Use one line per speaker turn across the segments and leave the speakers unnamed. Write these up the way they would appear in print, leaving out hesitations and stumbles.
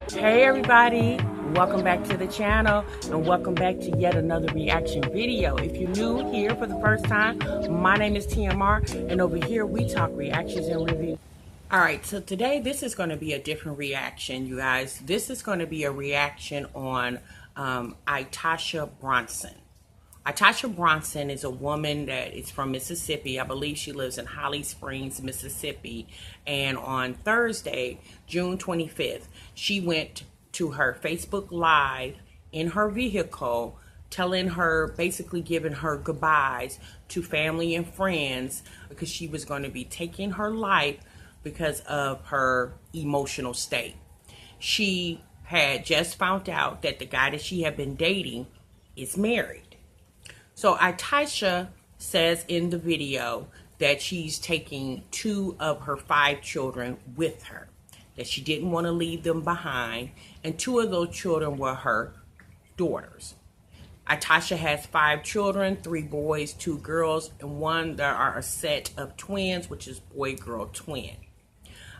Hey everybody, welcome back to the channel and welcome back to yet another reaction video. If you're new here for the first time, my name is TMR and over here we talk reactions and reviews. Alright, so today this is going to be a different reaction, you guys. This is going to be a reaction on ITASHA Brunson. ITASHA Brunson is a woman that is from Mississippi. I believe she lives in Holly Springs, Mississippi. And on Thursday, June 25th, she went to her Facebook Live in her vehicle, telling her, basically giving her goodbyes to family and friends because she was going to be taking her life because of her emotional state. She had just found out that the guy that she had been dating is married. So ITASHA says in the video that she's taking 2 of her 5 children with her, that she didn't want to leave them behind, and 2 of those children were her daughters. ITASHA has 5 children, 3 boys, 2 girls, and one there are a set of twins, which is boy-girl twin.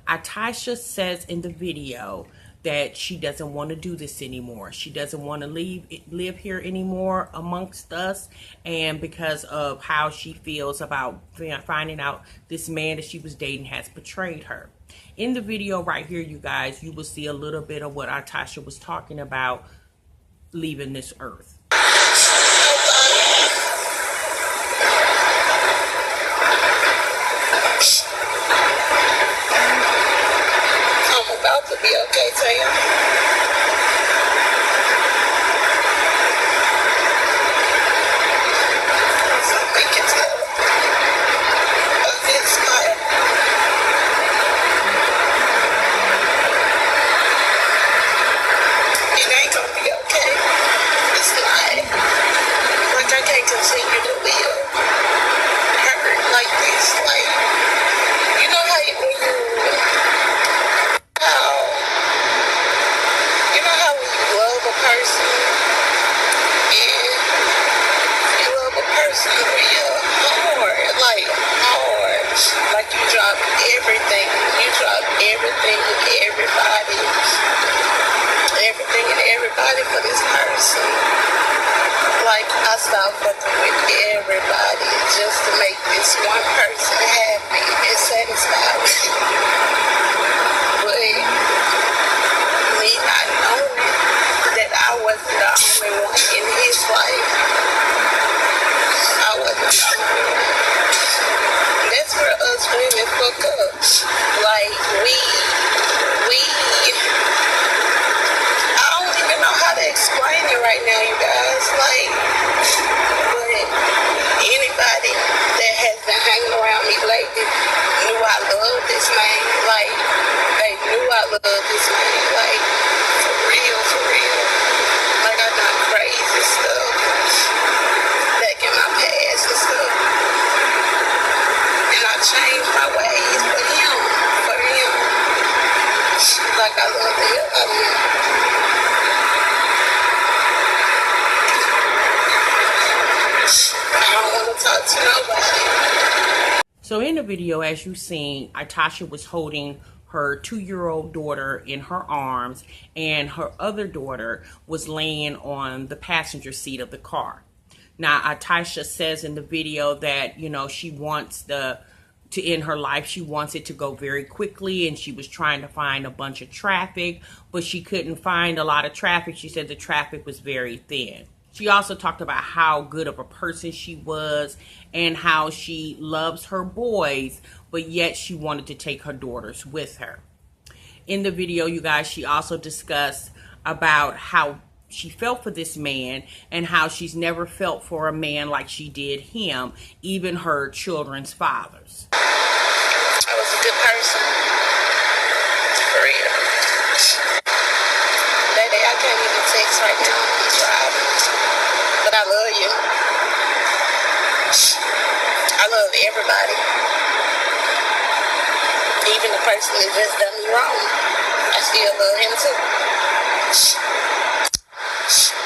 ITASHA says in the video that she doesn't want to do this anymore. She doesn't want to live here anymore amongst us, and because of how she feels about finding out this man that she was dating has betrayed her. In the video right here, you guys, you will see a little bit of what ITASHA was talking about leaving this earth.
To be okay, Taylor. So we can tell. Okay, smile. It ain't gonna be okay. It's not. Like I can't continue to live hurt like this. Like, you know how when you person and you love a person real hard, like you drop everything and everybody for this person. Like I stopped fucking with everybody just to make this one person happy and satisfied with it. But me not knowing that I wasn't the only one in his life. I wasn't the only one. That's where us women fuck up. Like, I don't even know how to explain it right now, you guys. Like, but anybody that has been hanging around me lately knew I love this man. Like, they knew I love this man. Like, for real. Like, I done crazy stuff back in my past and stuff. And I changed my ways for him. Like, I love the hell out of him. I don't want to talk to nobody.
So in the video, as you've seen, ITASHA was holding her 2-year-old daughter in her arms, and her other daughter was laying on the passenger seat of the car. Now, ITASHA says in the video that, you know, she wants to end her life. She wants it to go very quickly, and she was trying to find a bunch of traffic, but she couldn't find a lot of traffic. She said the traffic was very thin. She also talked about how good of a person she was and how she loves her boys, but yet she wanted to take her daughters with her. In the video, you guys, she also discussed about how she felt for this man and how she's never felt for a man like she did him, even her children's fathers.
I was a good person. For real. Lady, I can't even text right now. I'm driving. But I love you. I love everybody. Even the person that just done me wrong. I still love him too.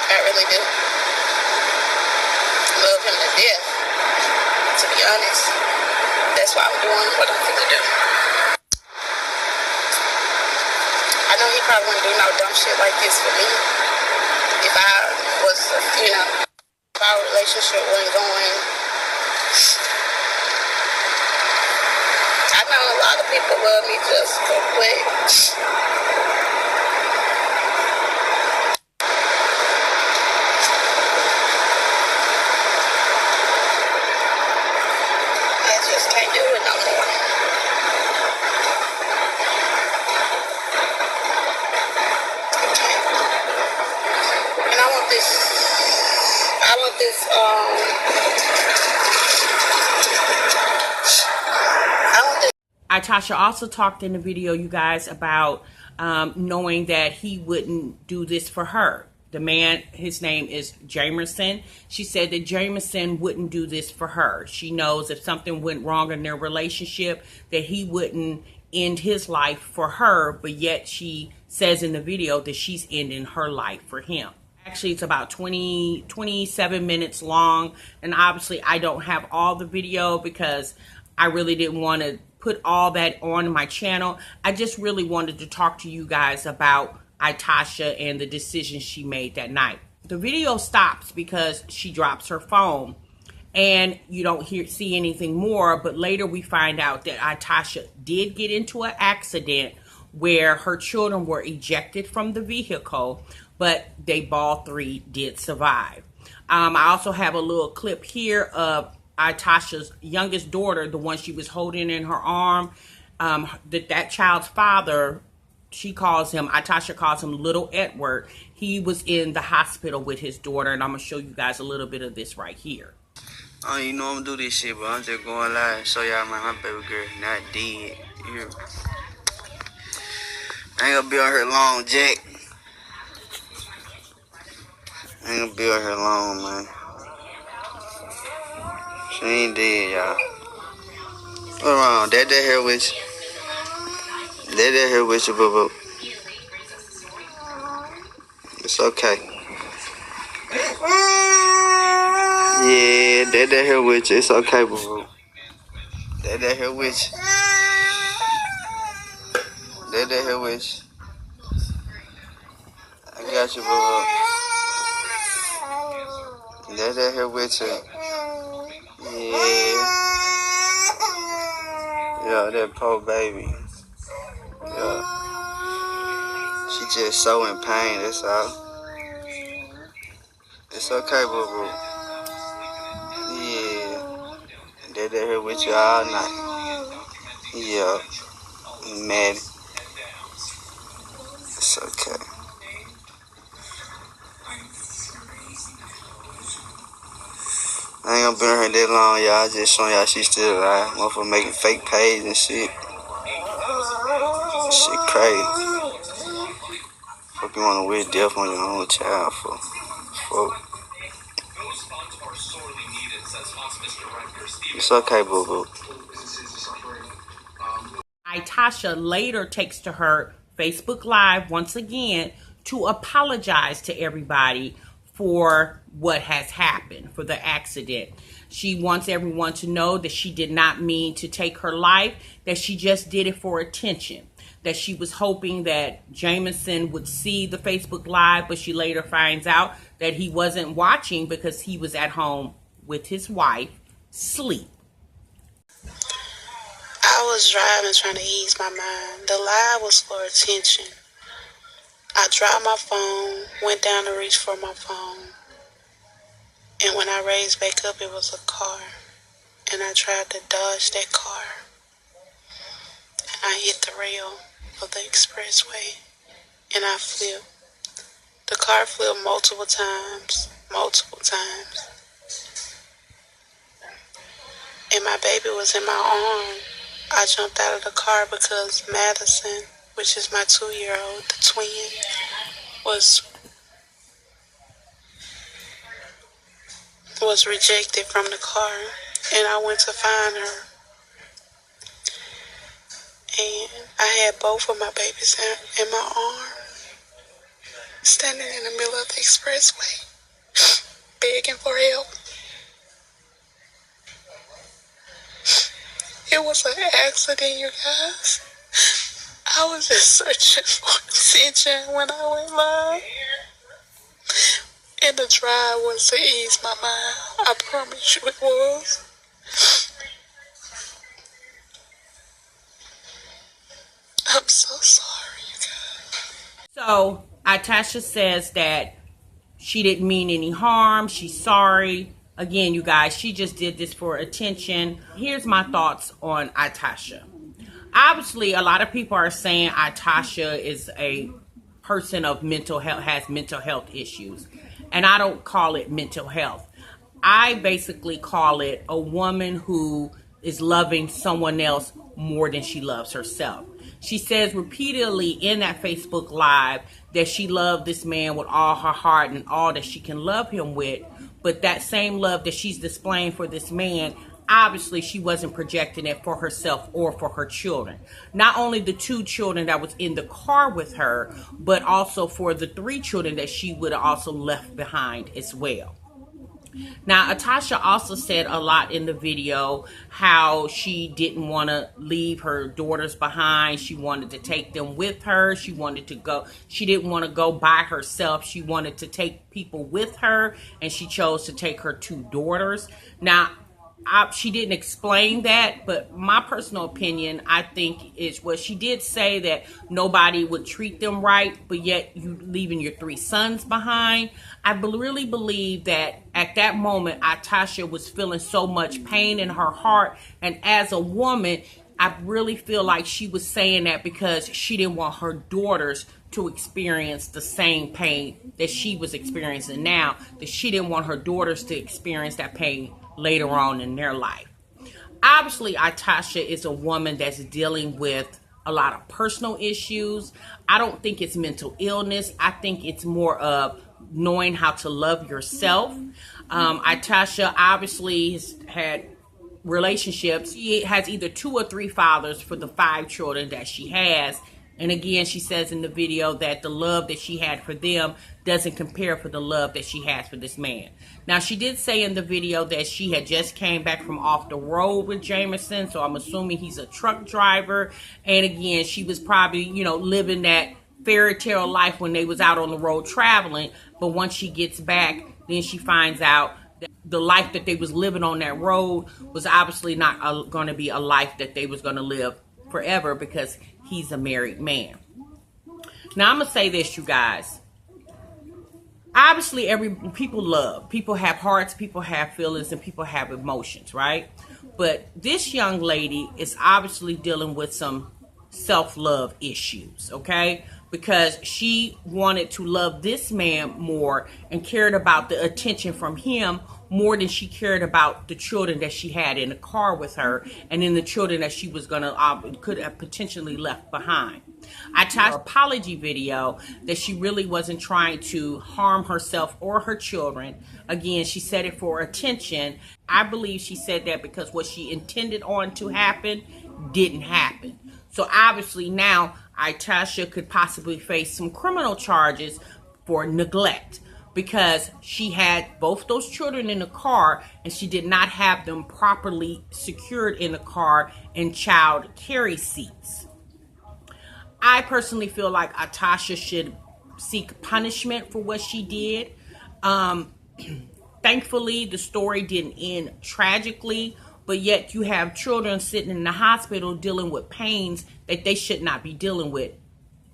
I really do. Love him to death. To be honest. That's why I'm doing what I'm gonna do. I know he probably wouldn't do no dumb shit like this for me. If I was, you know, if our relationship wasn't going. I know a lot of people love me just for quick. I just can't do it no more. And I want this,
ITASHA also talked in the video, you guys, about knowing that he wouldn't do this for her. The man, his name is Jamerson. She said that Jamerson wouldn't do this for her. She knows if something went wrong in their relationship, that he wouldn't end his life for her, but yet she says in the video that she's ending her life for him. Actually, it's about 27 minutes long, and obviously I don't have all the video because I really didn't want to put all that on my channel. I just really wanted to talk to you guys about ITASHA and the decision she made that night. The video stops because she drops her phone and you don't see anything more, but later we find out that ITASHA did get into an accident where her children were ejected from the vehicle, but they all three did survive. I also have a little clip here of ITASHA's youngest daughter, the one she was holding in her arm. That child's father, ITASHA calls him Little Edward. He was in the hospital with his daughter, and I'm going to show you guys a little bit of this right here.
Oh, you know I'm gonna do this shit, but I'm just going live and show y'all my baby girl not dead. You hear me? I ain't gonna be on here long, Jack. I ain't gonna be on here long, man. She ain't dead, y'all. What's wrong? That here with you. That here with you, boo-boo. It's okay. Yeah, that here with you. It's okay, boo-boo. That here with you. That here with you. I got you, boo-boo. That here with you. Yeah. Yeah, that poor baby. Yeah. She just so in pain, that's all. It's okay, boo-boo. Yeah. That here with you all night. Yeah. Mad. It's okay. I ain't gonna be on her that long, y'all. Just showing y'all she still alive. Motherfucker making fake pages and shit. Shit crazy. Fuck you wanna wish death on your own child for? Fuck. It's okay, boo-boo.
ITASHA later takes to her Facebook Live once again to apologize to everybody for what has happened, for the accident. She wants everyone to know that she did not mean to take her life, that she just did it for attention, that she was hoping that Jamerson would see the Facebook Live, but she later finds out that he wasn't watching because he was at home with his wife, sleep.
I was driving trying to ease my mind. The live was for attention. I dropped my phone, went down to reach for my phone, and when I raised back up, it was a car, and I tried to dodge that car, and I hit the rail of the expressway, and I flipped. The car flipped multiple times, and my baby was in my arm. I jumped out of the car because Madison, which is my 2-year-old, the twin, was rejected from the car, and I went to find her, and I had both of my babies in my arm, standing in the middle of the expressway, begging for help. It was an accident, you guys. I I was just searching for attention when I went live. And the drive was to ease my mind. I promise you it was. I'm so sorry, you guys.
So ITASHA says that she didn't mean any harm. She's sorry. Again, you guys, she just did this for attention. Here's my thoughts on ITASHA. Obviously, a lot of people are saying ITASHA is a person of mental health, has mental health issues. And I don't call it mental health. I basically call it a woman who is loving someone else more than she loves herself. She says repeatedly in that Facebook Live that she loved this man with all her heart and all that she can love him with. But that same love that she's displaying for this man, obviously she wasn't projecting it for herself or for her children. Not only the 2 children that was in the car with her, but also for the 3 children that she would have also left behind as well. Now, ITASHA also said a lot in the video how she didn't want to leave her daughters behind. She wanted to take them with her. She wanted to go. She didn't want to go by herself. She wanted to take people with her, and she chose to take her 2 daughters. Now, she didn't explain that, but my personal opinion, I think, is what she did say that nobody would treat them right, but yet you leaving your 3 sons behind. I really believe that at that moment, ITASHA was feeling so much pain in her heart, and as a woman, I really feel like she was saying that because she didn't want her daughters to experience the same pain that she was experiencing now, that she didn't want her daughters to experience that pain later on in their life. Obviously, ITASHA is a woman that's dealing with a lot of personal issues. I don't think it's mental illness. I think it's more of knowing how to love yourself. ITASHA obviously has had relationships. She has either 2 or 3 fathers for the 5 children that she has. And again, she says in the video that the love that she had for them doesn't compare for the love that she has for this man. Now, she did say in the video that she had just came back from off the road with Jameson, so I'm assuming he's a truck driver. And again, she was probably, living that fairy tale life when they was out on the road traveling. But once she gets back, then she finds out that the life that they was living on that road was obviously not going to be a life that they was going to live forever, because he's a married man. Now, I'm going to say this, you guys. Obviously, people love. People have hearts, people have feelings, and people have emotions, right? But this young lady is obviously dealing with some self-love issues, okay? Because she wanted to love this man more and cared about the attention from him more than she cared about the children that she had in the car with her, and then the children that she was could have potentially left behind. I tried an apology video that she really wasn't trying to harm herself or her children. Again, she said it for attention. I believe she said that because what she intended on to happen didn't happen. So obviously now ITASHA could possibly face some criminal charges for neglect, because she had both those children in the car and she did not have them properly secured in the car in child carry seats. I personally feel like ITASHA should seek punishment for what she did. Thankfully, the story didn't end tragically, but yet you have children sitting in the hospital dealing with pains that they should not be dealing with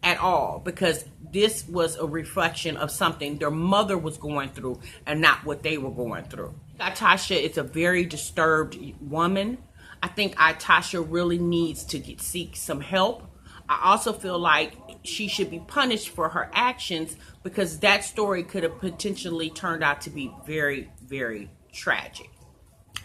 at all, because this was a reflection of something their mother was going through and not what they were going through. ITASHA is a very disturbed woman. I think ITASHA really needs to seek some help. I also feel like she should be punished for her actions, because that story could have potentially turned out to be very, very tragic.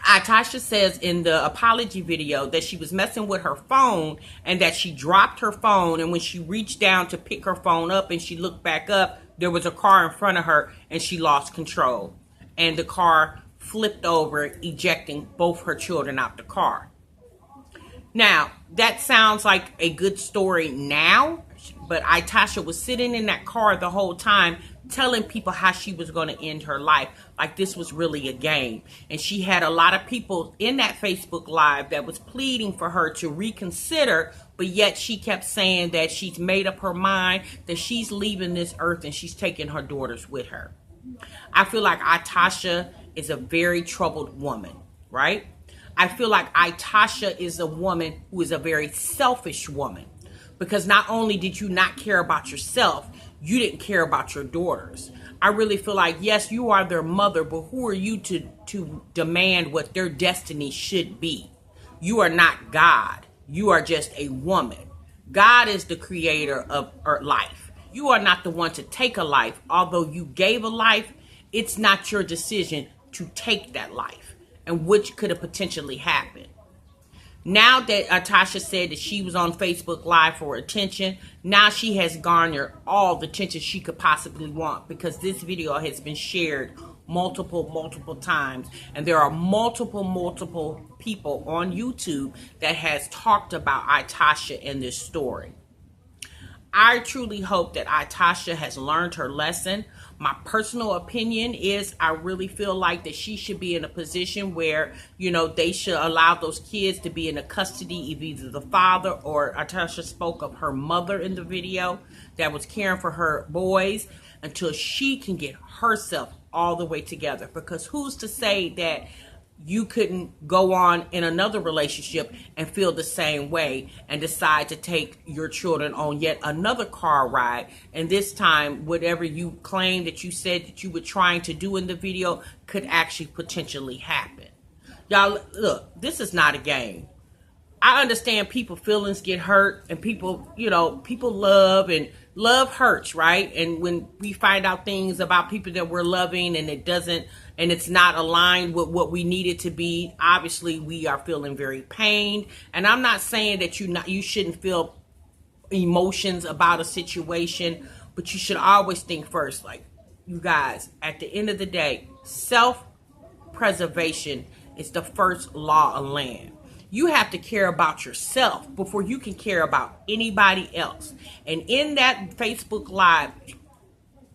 ITASHA says in the apology video that she was messing with her phone and that she dropped her phone, and when she reached down to pick her phone up and she looked back up, there was a car in front of her and she lost control. And the car flipped over, ejecting both her children out the car. Now, that sounds like a good story now, but ITASHA was sitting in that car the whole time telling people how she was going to end her life, like this was really a game. And she had a lot of people in that Facebook Live that was pleading for her to reconsider, but yet she kept saying that she's made up her mind, that she's leaving this earth and she's taking her daughters with her. I feel like ITASHA is a very troubled woman, right? I feel like ITASHA is a woman who is a very selfish woman, because not only did you not care about yourself, you didn't care about your daughters. I really feel like, yes, you are their mother, but who are you to demand what their destiny should be? You are not God. You are just a woman. God is the creator of life. You are not the one to take a life. Although you gave a life, it's not your decision to take that life, and which could have potentially happened. Now that ITASHA said that she was on Facebook Live for attention, now she has garnered all the attention she could possibly want, because this video has been shared multiple times, and there are multiple people on YouTube that has talked about ITASHA in this story. I truly hope that ITASHA has learned her lesson. My personal opinion is I really feel like that she should be in a position where, you know, they should allow those kids to be in the custody of either the father, or ITASHA spoke of her mother in the video that was caring for her boys, until she can get herself all the way together. Because who's to say that you couldn't go on in another relationship and feel the same way and decide to take your children on yet another car ride, and this time whatever you claimed that you said that you were trying to do in the video could actually potentially happen. Y'all, look, this is not a game. I understand people feelings get hurt, and people, you know, people love, and love hurts, right? And when we find out things about people that we're loving and it doesn't, and it's not aligned with what we need it to be, obviously we are feeling very pained. And I'm not saying that you shouldn't feel emotions about a situation, but you should always think first, like, you guys, at the end of the day, self-preservation is the first law of land. You have to care about yourself before you can care about anybody else. And in that Facebook Live,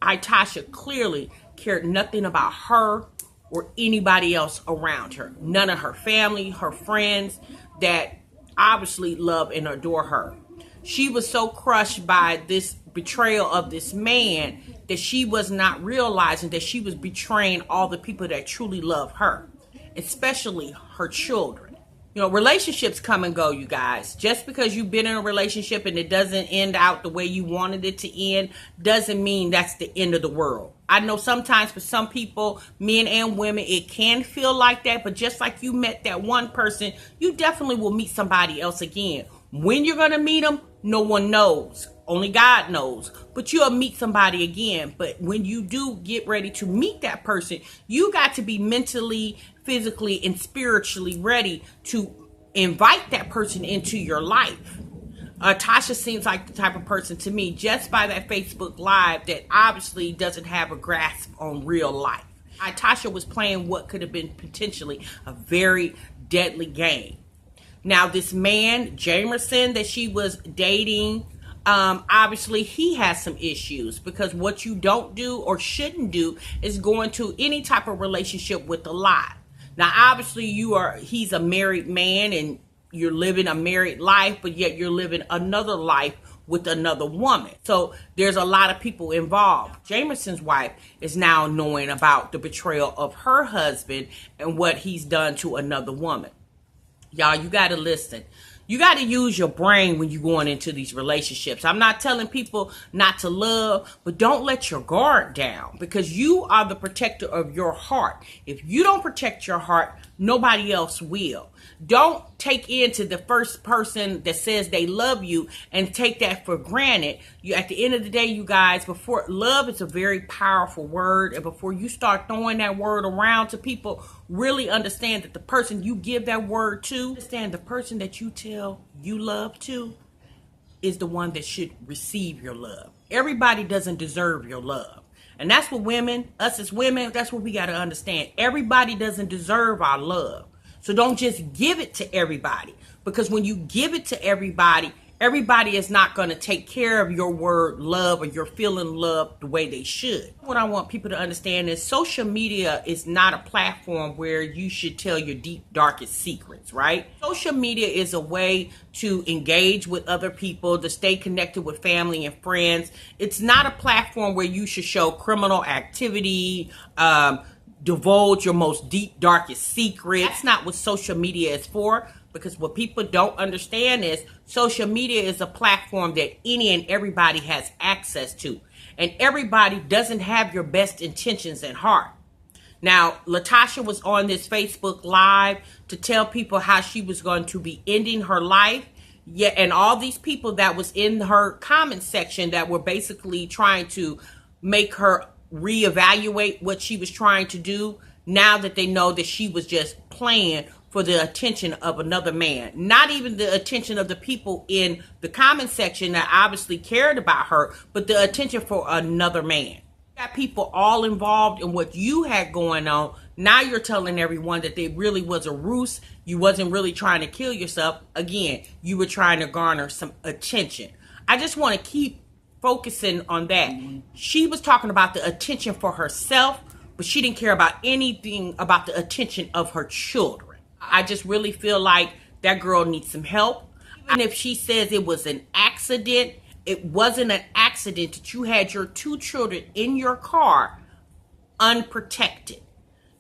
ITASHA clearly cared nothing about her or anybody else around her. None of her family, her friends that obviously love and adore her. She was so crushed by this betrayal of this man that she was not realizing that she was betraying all the people that truly love her, especially her children. You know, relationships come and go, you guys. Just because you've been in a relationship and it doesn't end out the way you wanted it to end, doesn't mean that's the end of the world. I know sometimes for some people, men and women, it can feel like that. But just like you met that one person, you definitely will meet somebody else again. When you're going to meet them, no one knows. Only God knows. But you'll meet somebody again. But when you do get ready to meet that person, you got to be mentally, physically, and spiritually ready to invite that person into your life. Tasha seems like the type of person to me, just by that Facebook Live, that obviously doesn't have a grasp on real life. Tasha was playing what could have been potentially a very deadly game. Now, this man, Jamerson, that she was dating, obviously he has some issues, because what you don't do or shouldn't do is go into any type of relationship with a lie. Now, obviously he's a married man and you're living a married life, but yet you're living another life with another woman. So there's a lot of people involved. Jamerson's wife is now knowing about the betrayal of her husband and what he's done to another woman. Y'all, you got to listen. You got to use your brain when you're going into these relationships. I'm not telling people not to love, but don't let your guard down, because you are the protector of your heart. If you don't protect your heart, nobody else will. Don't take into the first person that says they love you and take that for granted. You, at the end of the day, you guys, before love is a very powerful word, and before you start throwing that word around to people, really understand that the person you give that word to, understand the person that you tell you love to is the one that should receive your love. Everybody doesn't deserve your love. And that's what women, us as women, that's what we got to understand. Everybody doesn't deserve our love. So don't just give it to everybody, because when you give it to everybody, Everybody is not going to take care of your word love or your feeling love the way they should. What I want people to understand is social media is not a platform where you should tell your deep, darkest secrets, right? Social media is a way to engage with other people, to stay connected with family and friends. It's not a platform where you should show criminal activity, divulge your most deep, darkest secrets. That's not what social media is for. Because what people don't understand is social media is a platform that any and everybody has access to. And everybody doesn't have your best intentions at heart. Now, LaTasha was on this Facebook Live to tell people how she was going to be ending her life. Yeah, and all these people that was in her comment section that were basically trying to make her reevaluate what she was trying to do, now that they know that she was just playing for the attention of another man. Not even the attention of the people in the comment section that obviously cared about her, but the attention for another man. You got people all involved in what you had going on. Now you're telling everyone that they really was a ruse. You wasn't really trying to kill yourself. Again, you were trying to garner some attention. I just want to keep focusing on that. She was talking about the attention for herself, but she didn't care about anything about the attention of her children. I just really feel like that girl needs some help. And if she says it was an accident, it wasn't an accident that you had your two children in your car unprotected.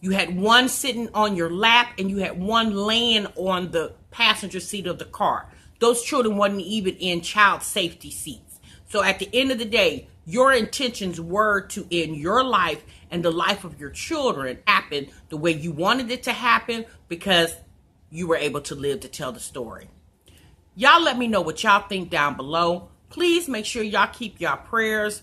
You had one sitting on your lap and you had one laying on the passenger seat of the car. Those children wasn't even in child safety seats. So at the end of the day, your intentions were to end your life and the life of your children happen the way you wanted it to happen because you were able to live to tell the story. Y'all let me know what y'all think down below. Please make sure y'all keep y'all prayers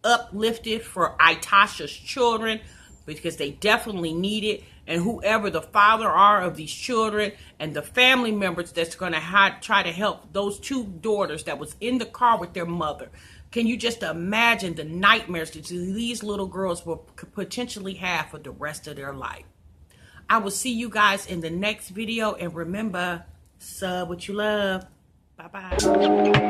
uplifted for ITASHA's children because they definitely need it. And whoever the father are of these children and the family members that's going to try to help those two daughters that was in the car with their mother. Can you just imagine the nightmares that these little girls will potentially have for the rest of their life? I will see you guys in the next video. And remember, sub what you love. Bye-bye.